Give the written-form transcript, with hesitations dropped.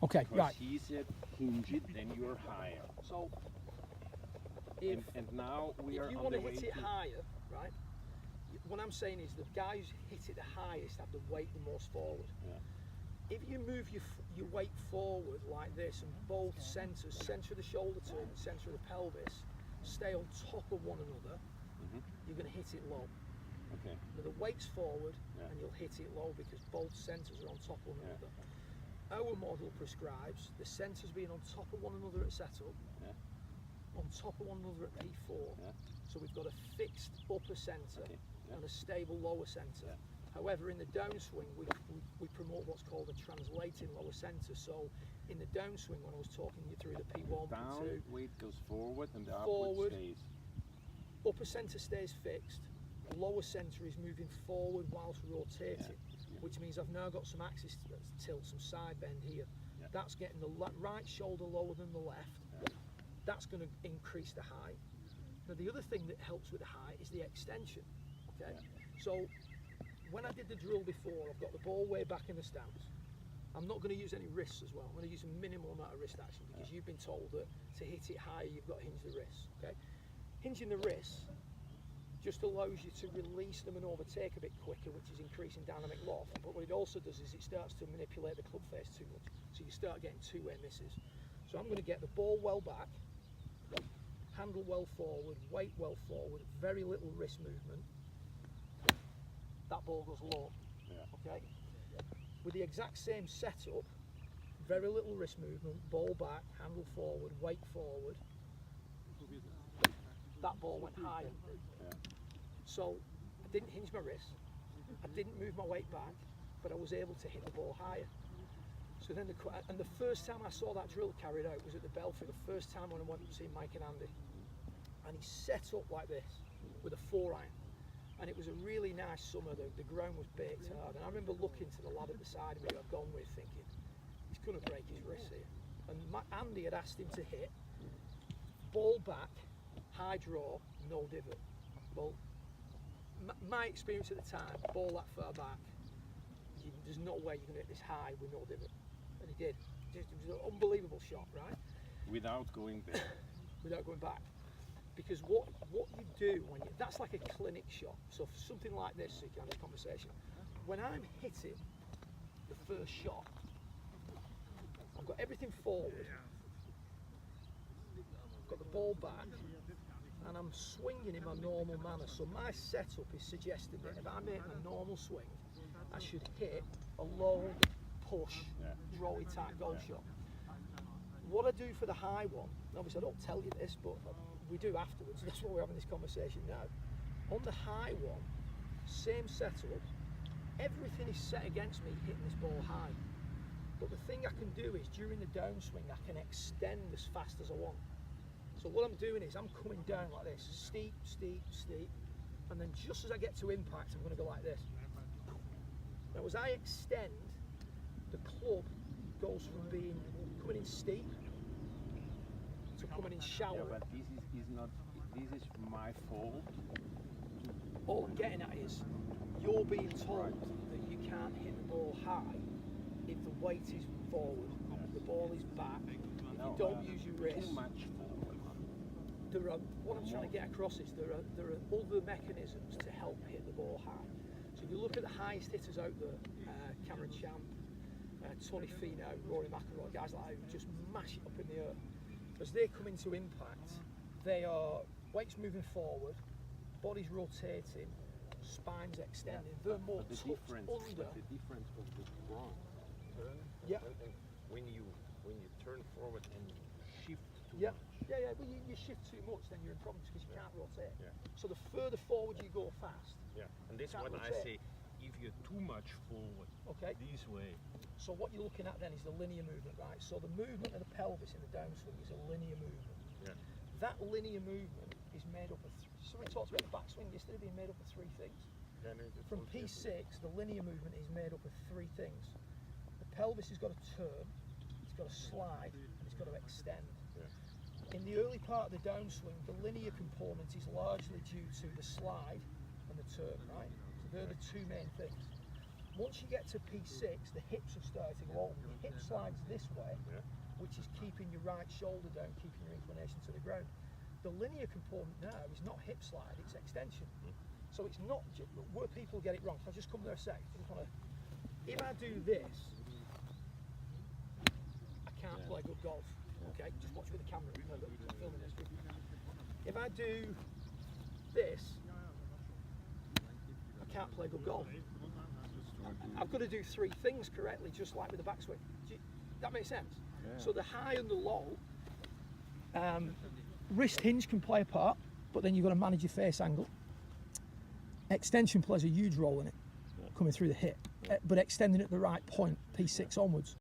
Okay, Because right. he said hinge it, then you're higher. So if And now we are you on want the to way hit it to... higher, right? What I'm saying is the guys hit it the highest have the weight the most forward. Yeah. If you move your weight forward like this and both centres, centre of the shoulder turn and centre of the pelvis, stay on top of one another, you're going to hit it low. Okay. Now the weight's forward Yeah. and you'll hit it low because both centres are on top of one another. Our model prescribes the centres being on top of one another at setup, on top of one another at P4. Yeah. So we've got a fixed upper centre Yeah. and a stable lower centre. Yeah. However, in the downswing, we promote what's called a translating lower centre. So in the downswing, when I was talking you through the P1, Down P2, weight goes forward and the Forward. upward stays. upper centre stays fixed, lower centre is moving forward whilst rotating, which means I've now got some axis tilt, some side bend here. Yeah. That's getting the right shoulder lower than the left. Yeah. That's going to increase the height. Now the other thing that helps with the height is the extension. Okay, so when I did the drill before, I've got the ball way back in the stance. I'm not going to use any wrists as well. I'm going to use a minimal amount of wrist action because you've been told that to hit it higher you've got to hinge the wrists. Okay, hinging the wrists just allows you to release them and overtake a bit quicker, which is increasing dynamic loft. But what it also does is it starts to manipulate the club face too much, so you start getting two-way misses. So I'm going to get the ball well back, handle well forward, weight well forward, very little wrist movement. That ball goes low. Okay. With the exact same setup, very little wrist movement, ball back, handle forward, weight forward. That ball went higher. So I didn't hinge my wrist, I didn't move my weight back, but I was able to hit the ball higher. So then the first time I saw that drill carried out was at the Belfry, the first time when I went to see Mike and Andy. And he set up like this with a 4-iron. And it was a really nice summer, the ground was baked hard. And I remember looking to the lad at the side of me who I'd gone with thinking, he's going to break his wrist here. And Andy had asked him to hit, ball back, high draw, no divot. Well, my experience at the time, ball that far back, there's no way you're going to hit this high with no divot. And he did. It was an unbelievable shot, right? Without going back. Without going back. Because what you do when that's like a clinic shot. So for something like this, so you can have a conversation. When I'm hitting the first shot, I've got everything forward, I've got the ball back, and I'm swinging in my normal manner. So my setup is suggesting that if I'm making a normal swing, I should hit a low push, drawy type goal shot. What I do for the high one, obviously I don't tell you this, but we do afterwards, that's why we're having this conversation now. On the high one, same setup, everything is set against me hitting this ball high. But the thing I can do is during the downswing, I can extend as fast as I want. So what I'm doing is I'm coming down like this, steep, steep, steep, and then just as I get to impact, I'm going to go like this. Now as I extend, the club goes from coming in steep to coming in shallow. Yeah, but this is not. This is my fault. All I'm getting at is you're being told that you can't hit the ball high if the weight is forward, the ball is back. If you don't use your wrist. Too much forward. What I'm trying to get across is there are other mechanisms to help hit the ball high. So you look at the highest hitters out there, Cameron Champ, Tony Finau, Rory McIlroy, guys like that who just mash it up in the air. As they come into impact, they are weights moving forward, body's rotating, spines extending. They're more tucked under. But the difference of the wrong turn. Yeah. And when you turn forward and shift too Yeah. much. Yeah. Well, you shift too much, then you're in problems because you can't rotate. Yeah. So the further forward you go fast. Yeah. And this Can't one I rotate. say, if you're too much forward, Okay. this way. So what you're looking at then is the linear movement, right? So the movement of the pelvis in the downswing is a linear movement. Yeah. That linear movement is made up of, somebody talked about the backswing yesterday being made up of three things. Yeah, no, it's From all P6, different. the linear movement is made up of three things. The pelvis has got to turn, it's got to slide, and it's got to extend. Yeah. In the early part of the downswing, the linear component is largely due to the slide and the turn, right? So they're the two main things. Once you get to P6, the hips are starting to go open. The hip slides this way, which is keeping your right shoulder down, keeping your inclination to the ground. The linear component now is not hip slide, it's extension. So it's not where people get it wrong. I'll just come there a sec. I just wanna, if I do this, I can't play good golf. Okay, just watch with the camera. I'm filming this. If I do this, I can't play good golf. I've got to do three things correctly, just like with the backswing. That makes sense? Yeah. So the high and the low, wrist hinge can play a part, but then you've got to manage your face angle. Extension plays a huge role in it, coming through the hip, but extending at the right point, P6 onwards.